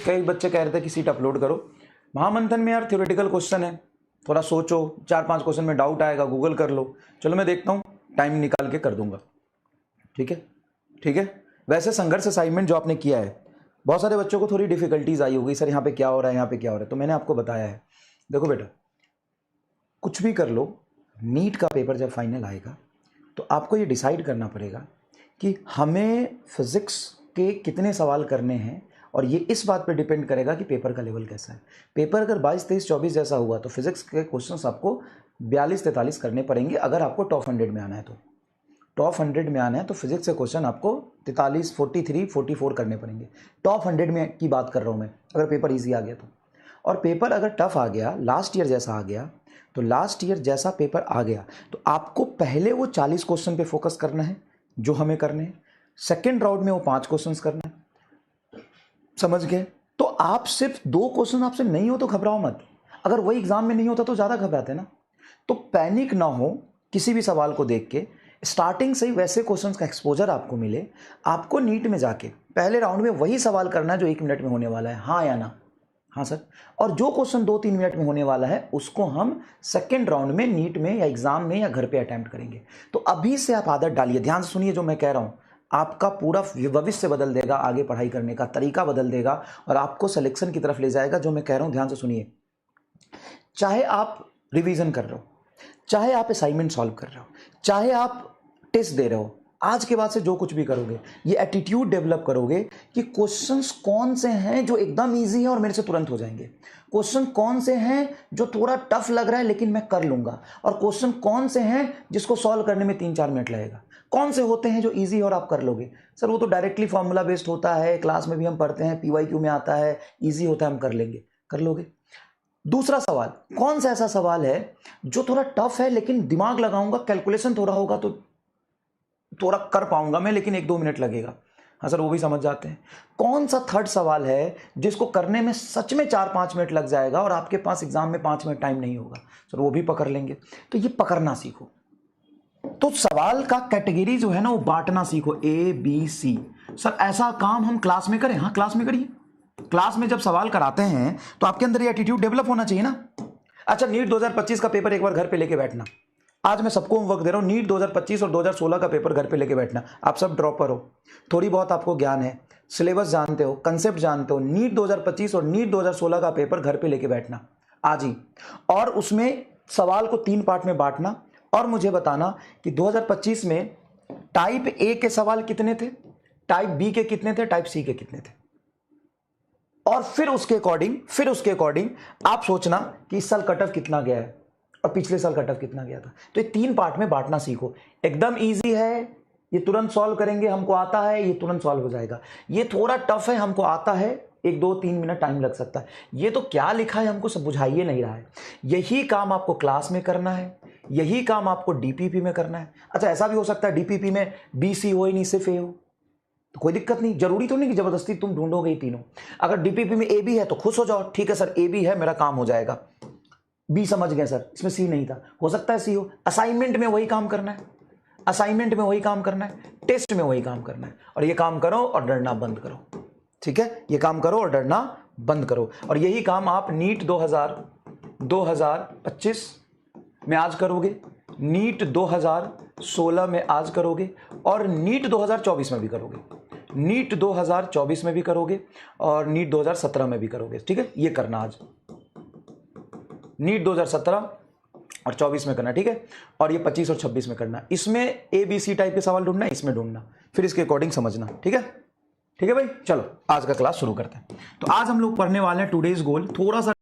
कई बच्चे कह रहे थे कि सीट अपलोड करो। महामंथन में यार थ्योरेटिकल क्वेश्चन है, थोड़ा सोचो, 4-5 क्वेश्चन में डाउट आएगा, गूगल कर लो। चलो मैं देखता हूँ, टाइम निकाल के कर दूंगा। ठीक है, ठीक है। वैसे संघर्ष असाइनमेंट जो आपने किया है, बहुत सारे बच्चों को थोड़ी डिफिकल्टीज आई होगी, सर यहाँ पे क्या हो रहा है, यहाँ पे क्या हो रहा है। तो मैंने आपको बताया है, देखो बेटा, कुछ भी कर लो, नीट का पेपर जब फाइनल आएगा तो आपको ये डिसाइड करना पड़ेगा कि हमें फिजिक्स के कितने सवाल करने हैं, और ये इस बात पे डिपेंड करेगा कि पेपर का लेवल कैसा है। पेपर अगर 22, 23, 24 जैसा हुआ तो फिजिक्स के क्वेश्चंस आपको 42, 43 करने पड़ेंगे अगर आपको टॉप 100 में आना है। तो टॉप 100 में आना है तो फिजिक्स के क्वेश्चन आपको 43, 43, 44 करने पड़ेंगे। टॉप 100 में की बात कर रहा हूँ मैं, अगर पेपर ईजी आ गया तो। और पेपर अगर टफ आ गया, लास्ट ईयर जैसा आ गया, तो लास्ट ईयर जैसा पेपर आ गया तो आपको पहले वो 40 क्वेश्चन पे फोकस करना है जो हमें करने हैं, सेकेंड राउंड में वो 5 क्वेश्चन करना है। समझ गए? तो आप सिर्फ 2 क्वेश्चन आपसे नहीं हो तो घबराओ मत। अगर वही एग्जाम में नहीं होता तो ज़्यादा घबराते ना। तो पैनिक ना हो किसी भी सवाल को देख के, स्टार्टिंग से ही वैसे क्वेश्चंस का एक्सपोजर आपको मिले। आपको नीट में जाके पहले राउंड में वही सवाल करना है जो 1 मिनट में होने वाला है, हाँ या ना? हाँ सर। और जो क्वेश्चन 2-3 मिनट में होने वाला है उसको हम सेकेंड राउंड में नीट में या एग्जाम में या घर पे अटेम्प्ट करेंगे। तो अभी से आप आदत डालिए, ध्यान से सुनिए जो मैं कह रहा हूँ, आपका पूरा भविष्य बदल देगा, आगे पढ़ाई करने का तरीका बदल देगा और आपको सिलेक्शन की तरफ ले जाएगा। जो मैं कह रहा हूँ ध्यान से सुनिए। चाहे आप रिवीजन कर रहे हो, चाहे आप असाइनमेंट सॉल्व कर रहे हो, चाहे आप टेस्ट दे रहे हो, आज के बाद से जो कुछ भी करोगे ये एटीट्यूड डेवलप करोगे कि क्वेश्चंस कौन से हैं जो एकदम इजी है और मेरे से तुरंत हो जाएंगे, क्वेश्चन कौन से हैं जो थोड़ा टफ लग रहा है लेकिन मैं कर लूंगा, और क्वेश्चन कौन से हैं जिसको सॉल्व करने में 3-4 मिनट लगेगा, कौन से होते हैं जो इजी और आप कर लोगे। सर वो तो डायरेक्टली फॉर्मूला बेस्ड होता है, क्लास में भी हम पढ़ते हैं, PYQ में आता है, इजी होता है, हम कर लेंगे, कर लोगे। दूसरा सवाल, कौन सा ऐसा सवाल है जो थोड़ा टफ है लेकिन दिमाग लगाऊंगा, कैलकुलेशन थोड़ा होगा तो थोड़ा कर पाऊंगा मैं, लेकिन 1-2 मिनट लगेगा। हाँ सर वो भी समझ जाते हैं। कौन सा थर्ड सवाल है जिसको करने में सच में 4-5 मिनट लग जाएगा और आपके पास एग्जाम में 5 मिनट टाइम नहीं होगा, सर वो भी पकड़ लेंगे। तो ये पकड़ना सीखो। तो सवाल का कैटेगरी जो है ना वो बांटना सीखो, ABC। सर ऐसा काम हम क्लास में करें? हाँ क्लास में करिए। क्लास में जब सवाल कराते हैं तो आपके अंदर ये एटीट्यूड डेवलप होना चाहिए ना। अच्छा, नीट 2025 का पेपर एक बार घर पे लेके बैठना। आज मैं सबको होमवर्क दे रहा हूं, नीट 2025 और 2016 का पेपर घर पे लेके बैठना। आप सब ड्रॉपर हो, थोड़ी बहुत आपको ज्ञान है, सिलेबस जानते हो, कंसेप्ट जानते हो, नीट 2025 और नीट 2016 का पेपर घर पे लेके बैठना आज ही, और उसमें सवाल को 3 पार्ट में बांटना और मुझे बताना कि 2025 में टाइप ए के सवाल कितने थे, टाइप बी के कितने थे, टाइप सी के कितने थे, और फिर उसके अकॉर्डिंग आप सोचना कि इस साल कट ऑफ कितना गया है और पिछले साल कट ऑफ कितना गया था। तो ये 3 पार्ट में बांटना सीखो। एकदम इजी है, ये तुरंत सॉल्व करेंगे, हमको आता है, ये तुरंत सॉल्व हो जाएगा। ये थोड़ा टफ है, हमको आता है, 1-2-3 मिनट टाइम लग सकता है। ये तो क्या लिखा है हमको सब बुझाइए नहीं रहा है। यही काम आपको क्लास में करना है, यही काम आपको DPP में करना है। अच्छा ऐसा भी हो सकता है DPP में BC हो ही नहीं, सिर्फ A हो, तो कोई दिक्कत नहीं, जरूरी तो नहीं कि जबरदस्ती तुम ढूंढोगे ही तीनों। अगर DPP में AB है तो खुश हो जाओ, ठीक है सर AB है, मेरा काम हो जाएगा। B समझ गए सर, इसमें C नहीं था, हो सकता है C हो। असाइनमेंट में वही काम करना है, असाइनमेंट में वही काम करना है, टेस्ट में वही काम करना है, और ये काम करो और डरना बंद करो। ठीक है, ये काम करो और डरना बंद करो। और यही काम आप नीट 2025 में आज करोगे, नीट 2016 में आज करोगे, और नीट 2024 में भी करोगे, नीट 2024 में भी करोगे, और नीट 2017 में भी करोगे। ठीक है, ये करना आज, नीट 2017 और 24 में करना, ठीक है, और ये 25 और 26 में करना। इसमें ABC टाइप के सवाल ढूंढना, इसमें ढूंढना, फिर इसके अकॉर्डिंग समझना। ठीक है, ठीक है भाई, चलो आज का क्लास शुरू करते हैं। तो आज हम लोग पढ़ने वाले हैं टुडेज गोल। थोड़ा सा